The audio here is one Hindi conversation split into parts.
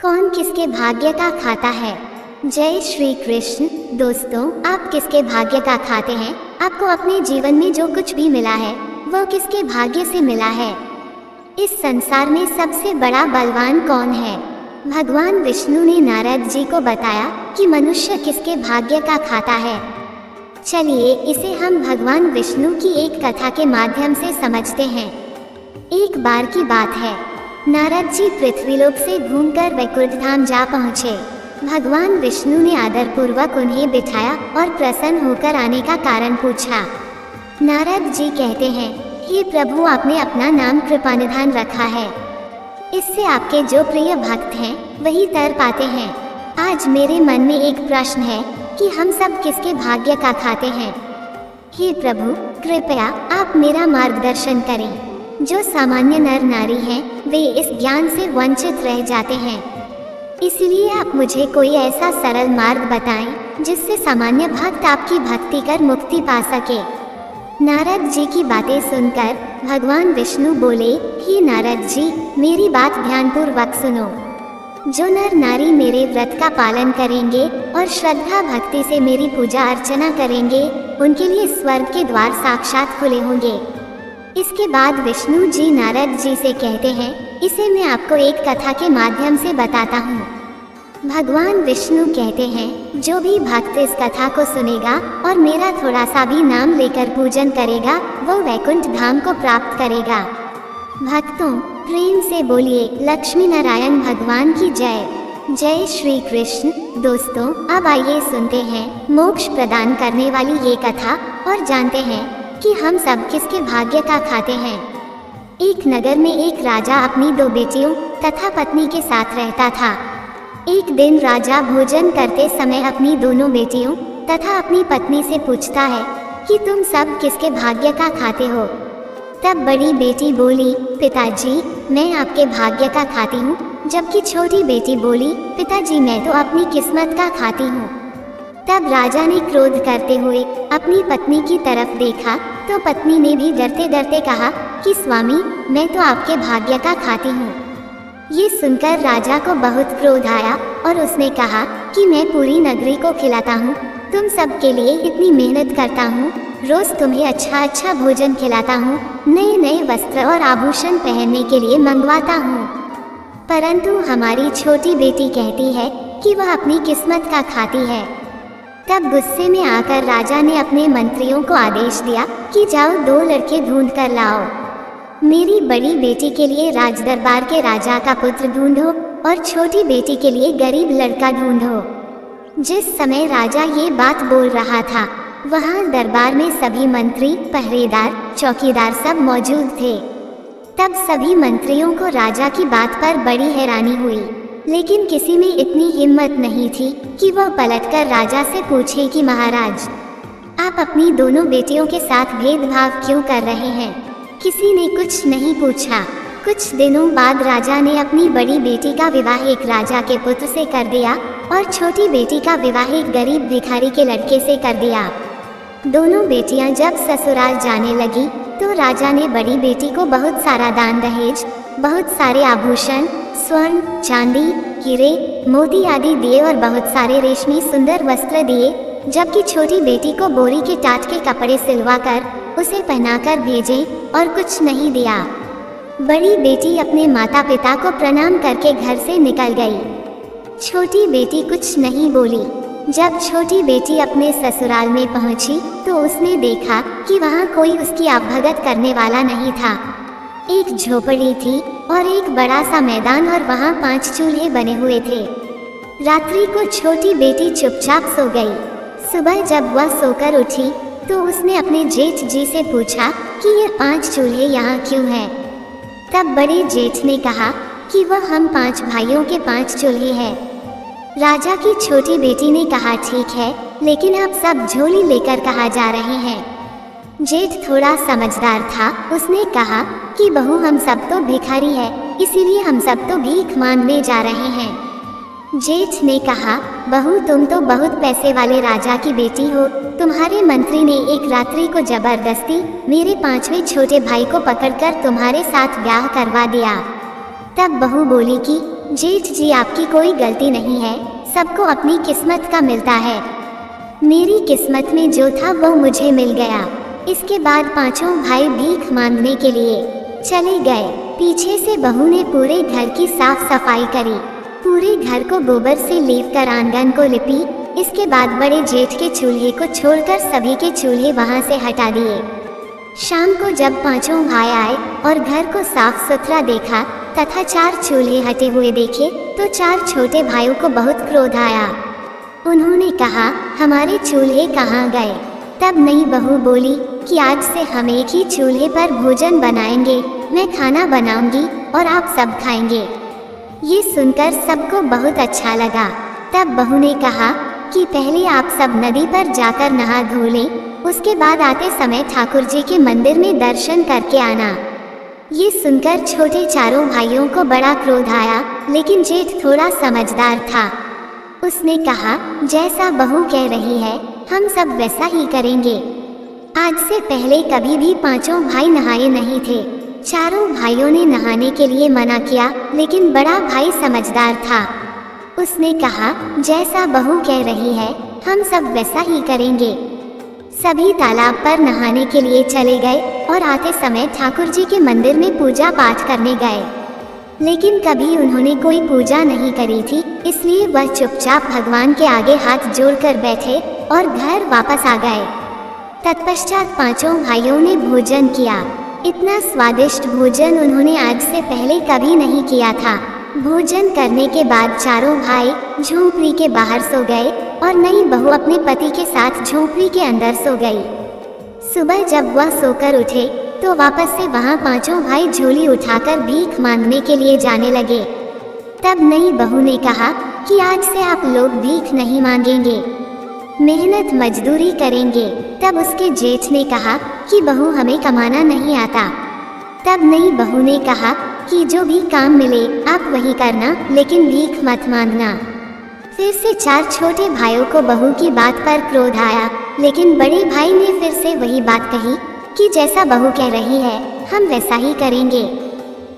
कौन किसके भाग्य का खाता है। जय श्री कृष्ण। दोस्तों, आप किसके भाग्य का खाते हैं? आपको अपने जीवन में जो कुछ भी मिला है वो किसके भाग्य से मिला है? इस संसार में सबसे बड़ा बलवान कौन है? भगवान विष्णु ने नारद जी को बताया कि मनुष्य किसके भाग्य का खाता है। चलिए इसे हम भगवान विष्णु की एक कथा के माध्यम से समझते हैं। एक बार की बात है, नारद जी पृथ्वीलोक से घूमकर वैकुंठ धाम जा पहुँचे। भगवान विष्णु ने आदरपूर्वक उन्हें बिठाया और प्रसन्न होकर आने का कारण पूछा। नारद जी कहते हैं, हे प्रभु, आपने अपना नाम कृपानिधान रखा है, इससे आपके जो प्रिय भक्त हैं वही तर पाते हैं। आज मेरे मन में एक प्रश्न है कि हम सब किसके भाग्य का खाते हैं? हे प्रभु, कृपया आप मेरा मार्गदर्शन करें। जो सामान्य नर नारी हैं वे इस ज्ञान से वंचित रह जाते हैं, इसलिए आप मुझे कोई ऐसा सरल मार्ग बताएं जिससे सामान्य भक्त आपकी भक्ति कर मुक्ति पा सके। नारद जी की बातें सुनकर भगवान विष्णु बोले, हे नारद जी, मेरी बात ध्यानपूर्वक सुनो। जो नर नारी मेरे व्रत का पालन करेंगे और श्रद्धा भक्ति से मेरी पूजा अर्चना करेंगे, उनके लिए स्वर्ग के द्वार साक्षात खुले होंगे। इसके बाद विष्णु जी नारद जी से कहते हैं, इसे मैं आपको एक कथा के माध्यम से बताता हूँ। भगवान विष्णु कहते हैं, जो भी भक्त इस कथा को सुनेगा और मेरा थोड़ा सा भी नाम लेकर पूजन करेगा वो वैकुंठ धाम को प्राप्त करेगा। भक्तों, प्रेम से बोलिए लक्ष्मी नारायण भगवान की जय। जय श्री कृष्ण। दोस्तों, अब आइए सुनते हैं मोक्ष प्रदान करने वाली ये कथा और जानते हैं कि हम सब किसके भाग्य का खाते हैं। एक नगर में एक राजा अपनी 2 बेटियों तथा पत्नी के साथ रहता था। एक दिन राजा भोजन करते समय अपनी दोनों बेटियों तथा अपनी पत्नी से पूछता है कि तुम सब किसके भाग्य का खाते हो? तब बड़ी बेटी बोली, पिताजी, मैं आपके भाग्य का खाती हूँ। जबकि छोटी बेटी बोली, पिताजी, मैं तो अपनी किस्मत का खाती हूँ। तब राजा ने क्रोध करते हुए अपनी पत्नी की तरफ देखा तो पत्नी ने भी डरते डरते कहा कि स्वामी, मैं तो आपके भाग्य का खाती हूँ। ये सुनकर राजा को बहुत क्रोध आया और उसने कहा कि मैं पूरी नगरी को खिलाता हूँ, तुम सब के लिए इतनी मेहनत करता हूँ, रोज तुम्हें अच्छा अच्छा भोजन खिलाता हूँ, नए नए वस्त्र और आभूषण पहनने के लिए मंगवाता हूँ, परंतु हमारी छोटी बेटी कहती है कि वह अपनी किस्मत का खाती है। तब गुस्से में आकर राजा ने अपने मंत्रियों को आदेश दिया कि जाओ 2 लड़के ढूंढ कर लाओ। मेरी बड़ी बेटी के लिए राजदरबार के राजा का पुत्र ढूंढो और छोटी बेटी के लिए गरीब लड़का ढूंढो। जिस समय राजा ये बात बोल रहा था, वहाँ दरबार में सभी मंत्री, पहरेदार, चौकीदार सब मौजूद थे। तब सभी मंत्रियों को राजा की बात पर बड़ी हैरानी हुई, लेकिन किसी में इतनी हिम्मत नहीं थी कि वह पलटकर राजा से पूछे कि महाराज, आप अपनी दोनों बेटियों के साथ भेदभाव क्यों कर रहे हैं? किसी ने कुछ नहीं पूछा। कुछ दिनों बाद राजा ने अपनी बड़ी बेटी का विवाह एक राजा के पुत्र से कर दिया और छोटी बेटी का विवाह एक गरीब भिखारी के लड़के से कर दिया। दोनों बेटियां जब ससुराल जाने लगी तो राजा ने बड़ी बेटी को बहुत सारा दान दहेज, बहुत सारे आभूषण, स्वर्ण, चांदी, हीरे, मोती आदि दिए और बहुत सारे रेशमी सुंदर वस्त्र दिए, जबकि छोटी बेटी को बोरी के टाट के कपड़े सिलवाकर उसे पहनाकर भेजे और कुछ नहीं दिया। बड़ी बेटी अपने माता पिता को प्रणाम करके घर से निकल गई। छोटी बेटी कुछ नहीं बोली। जब छोटी बेटी अपने ससुराल में पहुंची तो उसने देखा कि वहां कोई उसकी आवभगत करने वाला नहीं था। एक झोपड़ी थी और एक बड़ा सा मैदान और वहाँ 5 चूल्हे बने हुए थे। रात्रि को छोटी बेटी चुपचाप सो गई। सुबह जब वह सोकर उठी तो उसने अपने जेठ जी से पूछा कि ये 5 चूल्हे यहाँ क्यों हैं? तब बड़े जेठ ने कहा कि वह हम 5 भाइयों के 5 चूल्हे हैं। राजा की छोटी बेटी ने कहा, ठीक है, लेकिन आप सब झोली लेकर कहाँ जा रहे हैं? जेठ थोड़ा समझदार था, उसने कहा कि बहू, हम सब तो भिखारी है, इसीलिए हम सब तो भीख मांगने जा रहे हैं। जेठ ने कहा, बहू, तुम तो बहुत पैसे वाले राजा की बेटी हो, तुम्हारे मंत्री ने एक रात्रि को जबरदस्ती मेरे 5वें छोटे भाई को पकड़कर तुम्हारे साथ ब्याह करवा दिया। तब बहू बोली कि जेठ जी, आपकी कोई गलती नहीं है, सबको अपनी किस्मत का मिलता है। मेरी किस्मत में जो था वो मुझे मिल गया। इसके बाद पांचों भाई भीख मांगने के लिए चले गए। पीछे से बहू ने पूरे घर की साफ सफाई करी, पूरे घर को गोबर से लीपकर आंगन को लिपी। इसके बाद बड़े जेठ के चूल्हे को छोड़कर सभी के चूल्हे वहां से हटा दिए। शाम को जब पांचों भाई आए और घर को साफ सुथरा देखा तथा 4 चूल्हे हटे हुए देखे तो 4 छोटे भाइयों को बहुत क्रोध आया। उन्होंने कहा, हमारे चूल्हे कहाँ गए? तब नई बहू बोली कि आज से हम एक ही चूल्हे पर भोजन बनाएंगे, मैं खाना बनाऊंगी और आप सब खाएंगे। ये सुनकर सबको बहुत अच्छा लगा। तब बहू ने कहा कि पहले आप सब नदी पर जाकर नहा धो लें, उसके बाद आते समय ठाकुर जी के मंदिर में दर्शन करके आना। ये सुनकर छोटे चारों भाइयों को बड़ा क्रोध आया, लेकिन जेठ थोड़ा समझदार था। उसने कहा, जैसा बहू कह रही है हम सब वैसा ही करेंगे। आज से पहले कभी भी पांचों भाई नहाए नहीं थे। चारों भाइयों ने नहाने के लिए मना किया, लेकिन बड़ा भाई समझदार था। उसने कहा, जैसा बहू कह रही है हम सब वैसा ही करेंगे। सभी तालाब पर नहाने के लिए चले गए और आते समय ठाकुर जी के मंदिर में पूजा पाठ करने गए, लेकिन कभी उन्होंने कोई पूजा नहीं करी थी, इसलिए वह चुपचाप भगवान के आगे हाथ जोड़कर बैठे और घर वापस आ गए। तत्पश्चात पांचों भाइयों ने भोजन किया। इतना स्वादिष्ट भोजन उन्होंने आज से पहले कभी नहीं किया था। भोजन करने के बाद चारों भाई झोंपड़ी के बाहर सो गए और नई बहू अपने पति के साथ झोंपड़ी के अंदर सो गई। सुबह जब वह सोकर उठे तो वापस से वहां पांचों भाई झोली उठाकर भीख मांगने के लिए जाने लगे। तब नई बहू ने कहा कि आज से आप लोग भीख नहीं मांगेंगे, मेहनत मजदूरी करेंगे। तब उसके जेठ ने कहा कि बहू हमें कमाना नहीं आता। तब नई बहू ने कहा कि जो भी काम मिले आप वही करना, लेकिन भीख मत मांगना। फिर से 4 छोटे भाइयों को बहू की बात पर क्रोध आया, लेकिन बड़े भाई ने फिर से वही बात कही कि जैसा बहू कह रही है हम वैसा ही करेंगे।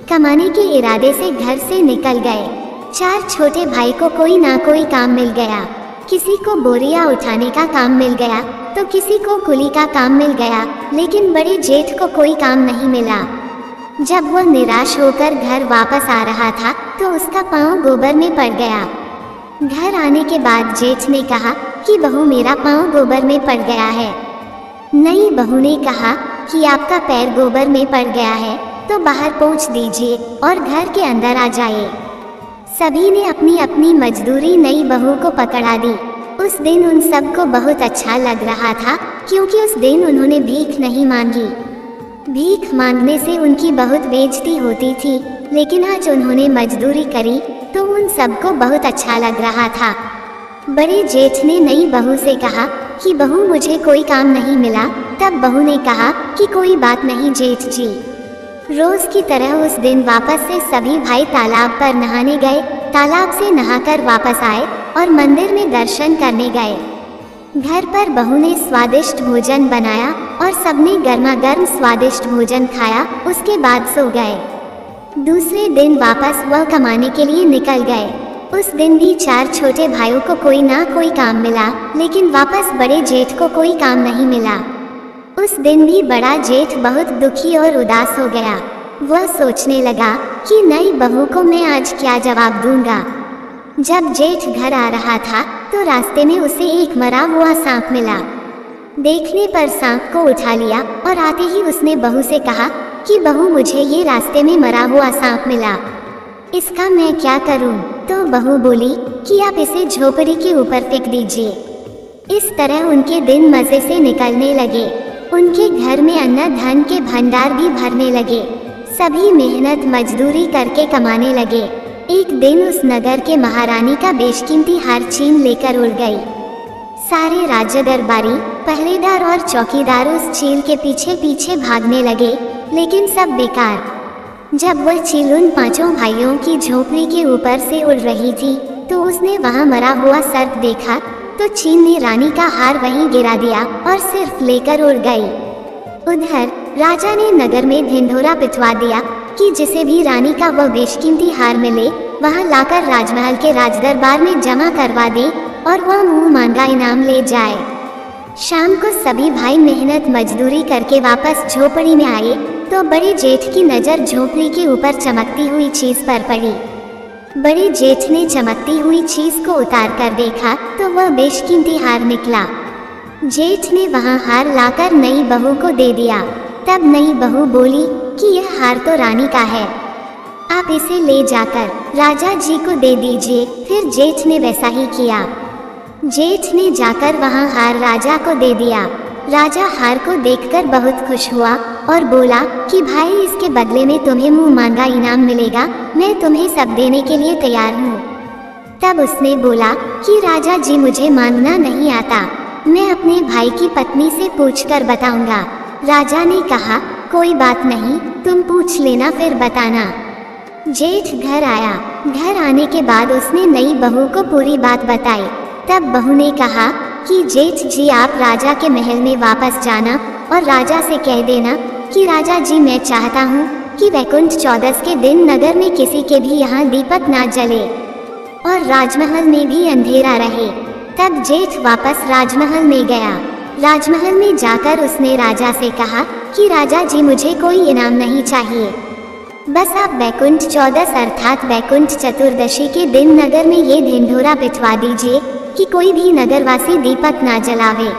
कमाने के इरादे से घर से निकल गए। 4 छोटे भाई को कोई ना कोई काम मिल गया। किसी को बोरियां उठाने का काम मिल गया तो किसी को कुली का काम मिल गया, लेकिन बड़े जेठ को कोई काम नहीं मिला। जब वह निराश होकर घर वापस आ रहा था तो उसका पाँव गोबर में पड़ गया। घर आने के बाद जेठ ने कहा कि बहू मेरा पाँव गोबर में पड़ गया है। नई बहू ने कहा कि आपका पैर गोबर में पड़ गया है तो बाहर पहुँच दीजिए और घर के अंदर आ जाइए। सभी ने अपनी अपनी मजदूरी नई बहू को पकड़ा दी। उस दिन उन सबको बहुत अच्छा लग रहा था, क्योंकि उस दिन उन्होंने भीख नहीं मांगी। भीख मांगने से उनकी बहुत बेइज्जती होती थी, लेकिन आज उन्होंने मजदूरी करी तो उन सबको बहुत अच्छा लग रहा था। बड़े जेठ ने नई बहू से कहा कि बहू मुझे कोई काम नहीं मिला। तब बहू ने कहा कि कोई बात नहीं जेठ जी। रोज की तरह उस दिन वापस से सभी भाई तालाब पर नहाने गए। तालाब से नहाकर वापस आए और मंदिर में दर्शन करने गए। घर पर बहू ने स्वादिष्ट भोजन बनाया और सबने गर्मा गर्म स्वादिष्ट भोजन खाया। उसके बाद सो गए। दूसरे दिन वापस वह कमाने के लिए निकल गए। उस दिन भी 4 छोटे भाइयों को कोई ना कोई काम मिला, लेकिन वापस बड़े जेठ को कोई काम नहीं मिला। उस दिन भी बड़ा जेठ बहुत दुखी और उदास हो गया। वह सोचने लगा कि नई बहू को मैं आज क्या जवाब दूंगा। जब जेठ घर आ रहा था तो रास्ते में उसे एक मरा हुआ सांप मिला। देखने पर सांप को उठा लिया और आते ही उसने बहू से कहा कि बहू मुझे ये रास्ते में मरा हुआ सांप मिला, इसका मैं क्या करूं? तो बहू बोली कि आप इसे झोपड़ी के ऊपर फेंक दीजिए। इस तरह उनके दिन मजे से निकलने लगे। उनके घर में अन्न धन के भंडार भी भरने लगे। सभी मेहनत मजदूरी करके कमाने लगे। एक दिन उस नगर के महारानी का बेशकीमती हार छीन लेकर उड़ गई। सारे राज्य दरबारी, पहरेदार और चौकीदार उस चील के पीछे पीछे भागने लगे, लेकिन सब बेकार। जब वह चील उन 5 भाइयों की झोपड़ी के ऊपर से उड़ रही थी तो उसने वहां मरा हुआ सर्प देखा, तो चील ने रानी का हार वहीं गिरा दिया और सिर्फ लेकर उड़ गई। उधर राजा ने नगर में ढिंढोरा पिटवा दिया कि जिसे भी रानी का वह बेशकीमती हार मिले वहाँ लाकर राजमहल के राजदरबार में जमा करवा दे और वह मुंह मांगा इनाम ले जाए। शाम को सभी भाई मेहनत मजदूरी करके वापस झोपड़ी में आए तो बड़े जेठ की नज़र झोपड़ी के ऊपर चमकती हुई चीज पर पड़ी। बड़े जेठ ने चमकती हुई चीज को उतार कर देखा तो वह बेशकीमती हार निकला। जेठ ने वहाँ हार लाकर नई बहू को दे दिया। तब नई बहू बोली कि यह हार तो रानी का है, आप इसे ले जाकर राजा जी को दे दीजिए। फिर जेठ ने वैसा ही किया। जेठ ने जाकर वहाँ हार राजा को दे दिया। राजा हार को देखकर बहुत खुश हुआ और बोला कि भाई, इसके बदले में तुम्हें मुंह मांगा इनाम मिलेगा, मैं तुम्हें सब देने के लिए तैयार हूँ। तब उसने बोला कि राजा जी, मुझे मांगना नहीं आता, मैं अपने भाई की पत्नी से पूछकर बताऊंगा। राजा ने कहा कोई बात नहीं, तुम पूछ लेना फिर बताना। जेठ घर आया। घर आने के बाद उसने नई बहू को पूरी बात बताई। तब बहू ने कहा कि जेठ जी, आप राजा के महल में वापस जाना और राजा से कह देना कि राजा जी, मैं चाहता हूँ कि वैकुंठ चौदस के दिन नगर में किसी के भी यहाँ दीपक ना जले और राजमहल में भी अंधेरा रहे। तब जेठ वापस राजमहल में गया। राजमहल में जाकर उसने राजा से कहा कि राजा जी, मुझे कोई इनाम नहीं चाहिए, बस आप वैकुंठ चौदस अर्थात वैकुंठ चतुर्दशी के दिन नगर में ये ढिंढोरा पिटवा दीजिए कि कोई भी नगरवासी दीपक ना जलावे,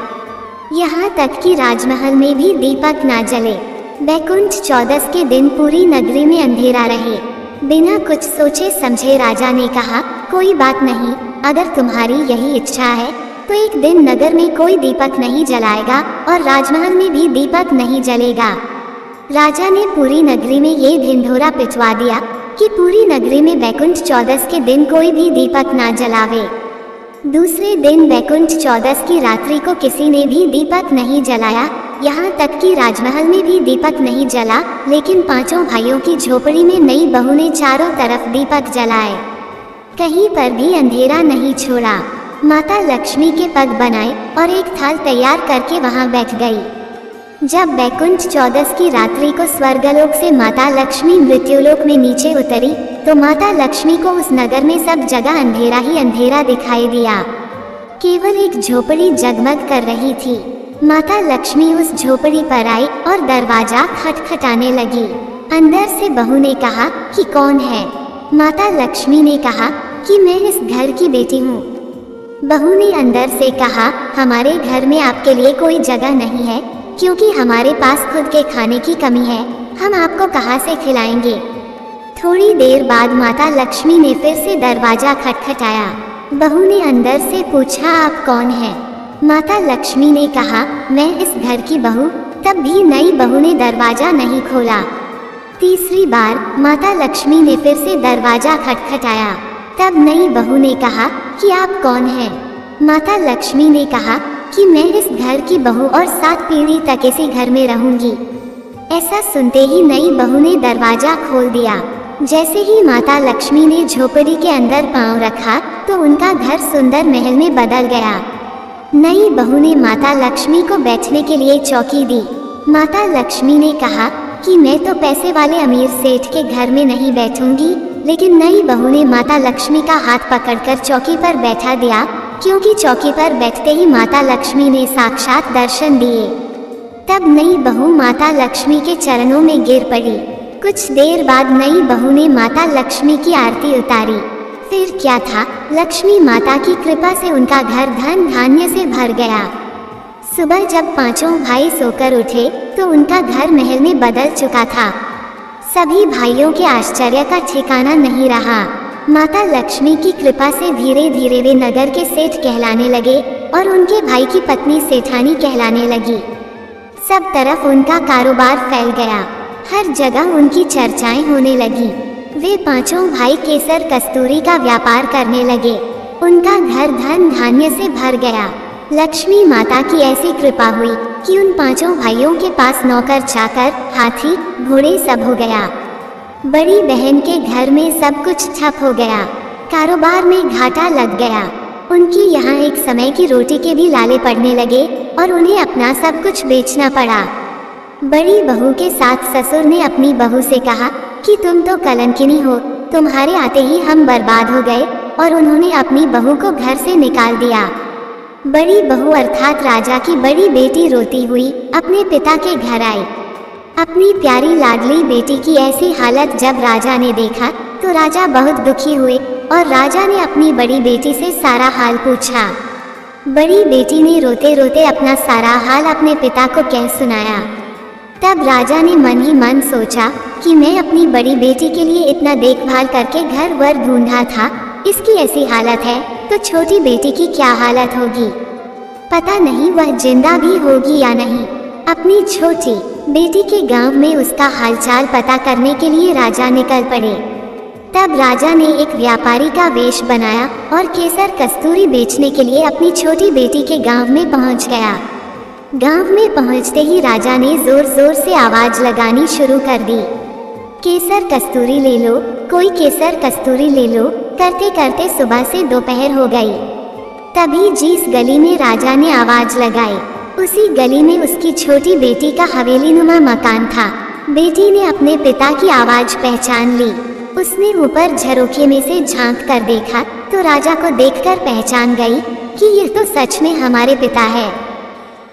यहाँ तक कि राजमहल में भी दीपक ना जले। वैकुंठ चौदस के दिन पूरी नगरी में अंधेरा रहे। बिना कुछ सोचे समझे राजा ने कहा कोई बात नहीं, अगर तुम्हारी यही इच्छा है तो एक दिन नगर में कोई दीपक नहीं जलाएगा और राजमहल में भी दीपक नहीं जलेगा। राजा ने पूरी नगरी में ये ढिंढोरा पिटवा दिया कि पूरी नगरी में वैकुंठ चौदस के दिन कोई भी दीपक ना जलावे। दूसरे दिन वैकुंठ चौदस की रात्रि को किसी ने भी दीपक नहीं जलाया, यहाँ तक कि राजमहल में भी दीपक नहीं जला। लेकिन पांचों भाइयों की झोपड़ी में नई बहू ने चारों तरफ दीपक जलाए, कहीं पर भी अंधेरा नहीं छोड़ा। माता लक्ष्मी के पग बनाए और एक थाल तैयार करके वहां बैठ गई। जब वैकुंठ चौदस की रात्रि को स्वर्गलोक से माता लक्ष्मी मृत्युलोक में नीचे उतरी तो माता लक्ष्मी को उस नगर में सब जगह अंधेरा ही अंधेरा दिखाई दिया। केवल एक झोपड़ी जगमग कर रही थी। माता लक्ष्मी उस झोपड़ी पर आई और दरवाजा खटखटाने लगी। अंदर से बहू ने कहा कि कौन है? माता लक्ष्मी ने कहा कि मैं इस घर की बेटी हूँ। बहू ने अंदर से कहा हमारे घर में आपके लिए कोई जगह नहीं है, क्योंकि हमारे पास खुद के खाने की कमी है, हम आपको कहाँ से खिलाएंगे। थोड़ी देर बाद माता लक्ष्मी ने फिर से दरवाजा खटखटाया। बहू ने अंदर से पूछा आप कौन हैं? माता लक्ष्मी ने कहा मैं इस घर की बहू। तब भी नई बहू ने दरवाजा नहीं खोला। तीसरी बार माता लक्ष्मी ने फिर से दरवाजा खटखटाया। तब नई बहू ने कहा कि आप कौन हैं? माता लक्ष्मी ने कहा कि मैं इस घर की बहू और 7 पीढ़ी तक इसी घर में रहूंगी। ऐसा सुनते ही नई बहू ने दरवाजा खोल दिया। जैसे ही माता लक्ष्मी ने झोपड़ी के अंदर पांव रखा तो उनका घर सुंदर महल में बदल गया। नई बहू ने माता लक्ष्मी को बैठने के लिए चौकी दी। माता लक्ष्मी ने कहा कि मैं तो पैसे वाले अमीर सेठ के घर में नहीं बैठूंगी, लेकिन नई बहू ने माता लक्ष्मी का हाथ पकड़कर चौकी पर बैठा दिया, क्योंकि चौकी पर बैठते ही माता लक्ष्मी ने साक्षात दर्शन दिए। तब नई बहू माता लक्ष्मी के चरणों में गिर पड़ी। कुछ देर बाद नई बहू ने माता लक्ष्मी की आरती उतारी। फिर क्या था, लक्ष्मी माता की कृपा से उनका घर धन धान्य से भर गया। सुबह जब पांचों भाई सोकर उठे तो उनका घर महल में बदल चुका था। सभी भाइयों के आश्चर्य का ठिकाना नहीं रहा। माता लक्ष्मी की कृपा से धीरे धीरे वे नगर के सेठ कहलाने लगे और उनके भाई की पत्नी सेठानी कहलाने लगी। सब तरफ उनका कारोबार फैल गया। हर जगह उनकी चर्चाएं होने लगी। वे पांचों भाई केसर कस्तूरी का व्यापार करने लगे। उनका घर धन धान्य से भर गया। लक्ष्मी माता की ऐसी कृपा हुई कि उन पांचों भाइयों के पास नौकर चाकर हाथी घोड़े सब हो गया। बड़ी बहन के घर में सब कुछ ठप हो गया। कारोबार में घाटा लग गया। उनकी यहाँ एक समय की रोटी के भी लाले पड़ने लगे और उन्हें अपना सब कुछ बेचना पड़ा। बड़ी बहू के साथ ससुर ने अपनी बहू से कहा कि तुम तो कलंकिनी हो, तुम्हारे आते ही हम बर्बाद हो गए और उन्होंने अपनी बहू को घर से निकाल दिया। बड़ी बहू अर्थात राजा की बड़ी बेटी रोती हुई अपने पिता के घर आई। अपनी प्यारी लाडली बेटी की ऐसी हालत जब राजा ने देखा तो राजा बहुत दुखी हुए और राजा ने अपनी बड़ी बेटी से सारा हाल पूछा। बड़ी बेटी ने रोते रोते अपना सारा हाल अपने पिता को कह सुनाया। तब राजा ने मन ही मन सोचा कि मैं अपनी बड़ी बेटी के लिए इतना देखभाल करके घर वर ढूंढा था, इसकी ऐसी हालत है तो छोटी बेटी की क्या हालत होगी। पता नहीं वह जिंदा भी होगी या नहीं। अपनी छोटी बेटी के गांव में उसका हालचाल पता करने के लिए राजा निकल पड़े। तब राजा ने एक व्यापारी का वेश बनाया और केसर कस्तूरी बेचने के लिए अपनी छोटी बेटी के गांव में पहुंच गया। गांव में पहुंचते ही राजा ने जोर जोर से आवाज लगानी शुरू कर दी। केसर कस्तूरी ले लो, कोई केसर कस्तूरी ले लो। करते करते सुबह से दोपहर हो गई। तभी जिस गली में राजा ने आवाज लगाई उसी गली में उसकी छोटी बेटी का हवेलीनुमा मकान था। बेटी ने अपने पिता की आवाज पहचान ली। उसने ऊपर झरोखे में से झांक कर देखा तो राजा को देखकर पहचान गई कि यह तो सच में हमारे पिता है।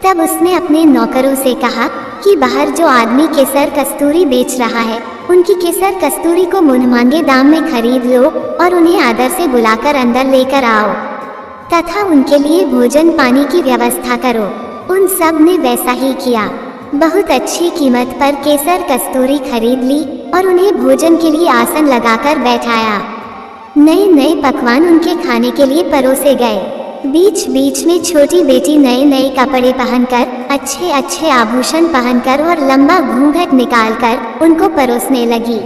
तब उसने अपने नौकरों से कहा कि बाहर जो आदमी केसर कस्तूरी बेच रहा है उनकी केसर कस्तूरी को मुनमांगे दाम में खरीद लो और उन्हें आदर से बुलाकर अंदर लेकर आओ तथा उनके लिए भोजन पानी की व्यवस्था करो। उन सब ने वैसा ही किया। बहुत अच्छी कीमत पर केसर कस्तूरी खरीद ली और उन्हें भोजन के लिए आसन लगाकर बैठाया। नए नए पकवान उनके खाने के लिए परोसे गए। बीच बीच में छोटी बेटी नए नए कपड़े पहनकर, अच्छे अच्छे आभूषण पहनकर और लंबा घूंघट निकालकर उनको परोसने लगी।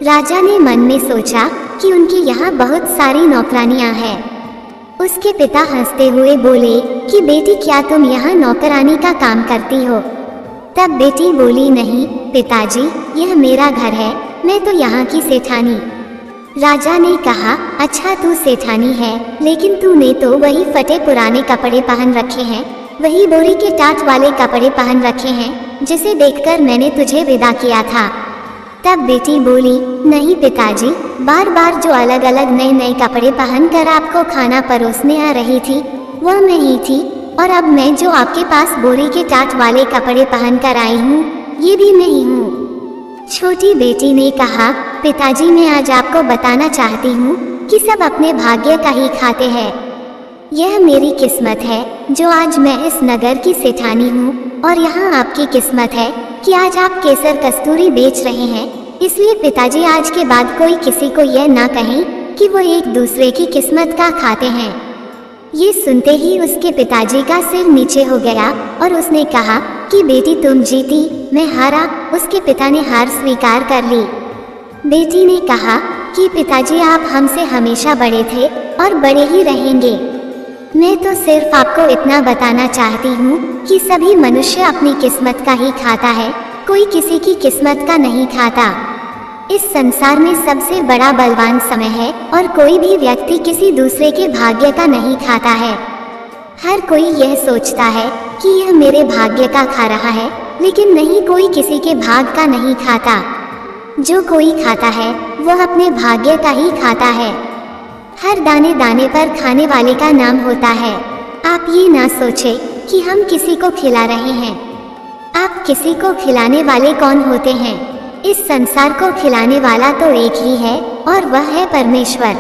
राजा ने मन में सोचा कि उनकी यहाँ बहुत सारी नौकरानियाँ हैं। उसके पिता हंसते हुए बोले कि बेटी क्या तुम यहाँ नौकरानी का काम करती हो? तब बेटी बोली, नहीं पिताजी, यह मेरा घर है, मैं तो यहाँ की सेठानी। राजा ने कहा, अच्छा तू सेठानी है, लेकिन तूने तो वही फटे पुराने कपड़े पहन रखे हैं, वही बोरी के टाट वाले कपड़े पहन रखे हैं जिसे देखकर मैंने तुझे विदा किया था। तब बेटी बोली, नहीं पिताजी, बार बार जो अलग अलग नए नए कपड़े पहनकर आपको खाना परोसने आ रही थी वह मैं ही थी, और अब मैं जो आपके पास बोरी के टाट वाले कपड़े पहनकर आई हूँ ये भी मैं ही हूँ। छोटी बेटी ने कहा, पिताजी मैं आज आपको बताना चाहती हूँ कि सब अपने भाग्य का ही खाते हैं। यह मेरी किस्मत है जो आज मैं इस नगर की सेठानी हूँ, और यहाँ आपकी किस्मत है कि आज आप केसर कस्तूरी बेच रहे हैं। इसलिए पिताजी आज के बाद कोई किसी को यह ना कहें कि वो एक दूसरे की किस्मत का खाते हैं। ये सुनते ही उसके पिताजी का सिर नीचे हो गया और उसने कहा कि बेटी तुम जीती, मैं हारा। उसके पिता ने हार स्वीकार कर ली। बेटी ने कहा कि पिताजी आप हमसे हमेशा बड़े थे और बड़े ही रहेंगे। मैं तो सिर्फ आपको इतना बताना चाहती हूँ कि सभी मनुष्य अपनी किस्मत का ही खाता है, कोई किसी की किस्मत का नहीं खाता। इस संसार में सबसे बड़ा बलवान समय है और कोई भी व्यक्ति किसी दूसरे के भाग्य का नहीं खाता है। हर कोई यह सोचता है कि यह मेरे भाग्य का खा रहा है, लेकिन नहीं, कोई किसी के भाग का नहीं खाता। जो कोई खाता है वह अपने भाग्य का ही खाता है। हर दाने दाने पर खाने वाले का नाम होता है। आप ये ना सोचें कि हम किसी को खिला रहे हैं। आप किसी को खिलाने वाले कौन होते हैं? इस संसार को खिलाने वाला तो एक ही है और वह है परमेश्वर।